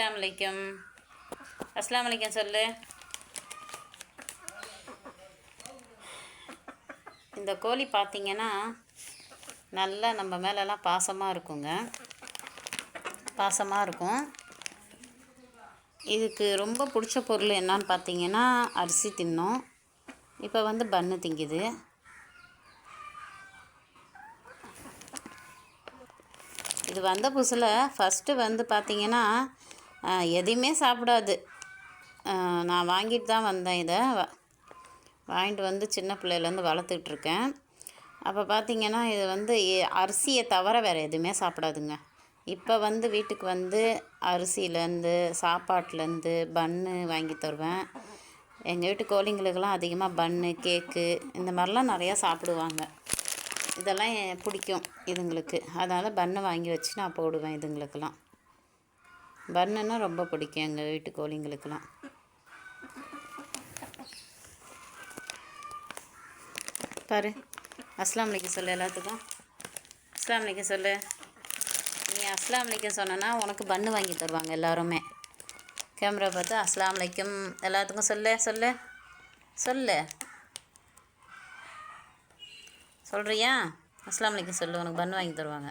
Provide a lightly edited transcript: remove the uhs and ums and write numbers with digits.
அஸ்ஸலாமு அலைக்கும். அஸ்ஸலாமு அலைக்கும் சொல்லு. இந்த கோழி பார்த்திங்கன்னா நல்லா நம்ம மேலெல்லாம் பாசமாக இருக்குங்க. பாசமாக இருக்கும். இதுக்கு ரொம்ப பிடிச்ச பொருள் என்னான்னு பார்த்தீங்கன்னா அரிசி தின்னும். இப்போ வந்து பன்னு திங்குது. இது வந்த புதுசில் ஃபஸ்ட்டு வந்து பார்த்திங்கன்னா எதையுமே சாப்பிடாது. நான் வாங்கிட்டு தான் வந்தேன். இதை வாங்கிட்டு வந்து சின்ன பிள்ளையிலேருந்து வளர்த்துட்ருக்கேன். அப்போ பார்த்திங்கன்னா இது வந்து அரிசியை தவிர வேறு எதுவுமே சாப்பிடாதுங்க. இப்போ வந்து வீட்டுக்கு வந்து அரிசியிலேருந்து சாப்பாட்லேருந்து பன்னு வாங்கி தருவேன். எங்கள் வீட்டு கோழிங்களுக்கெல்லாம் அதிகமாக பன்னு, கேக்கு இந்த மாதிரிலாம் நிறையா சாப்பிடுவாங்க. இதெல்லாம் பிடிக்கும் இதுங்களுக்கு. அதனால் பன்னு வாங்கி வச்சு நான் போடுவேன் இதுங்களுக்கெல்லாம். பன்னுன்னா ரொம்ப பிடிக்கும் எங்கள் வீட்டு கோழிங்களுக்கெல்லாம். பாரு, அஸ்ஸலாமு அலைக்கும் சொல்லு எல்லாத்துக்கும். அஸ்ஸலாமு அலைக்கும் சொல்லு. நீ அஸ்ஸலாமு அலைக்கும் சொன்னனா உனக்கு பன்னு வாங்கி தருவாங்க எல்லாருமே. கேமரா பார்த்து அஸ்ஸலாமு அலைக்கும் எல்லாத்துக்கும் சொல்லு சொல்லு சொல்லு. சொல்கிறியா? அஸ்ஸலாமு அலைக்கும் சொல்லு, உனக்கு பன்னு வாங்கி தருவாங்க.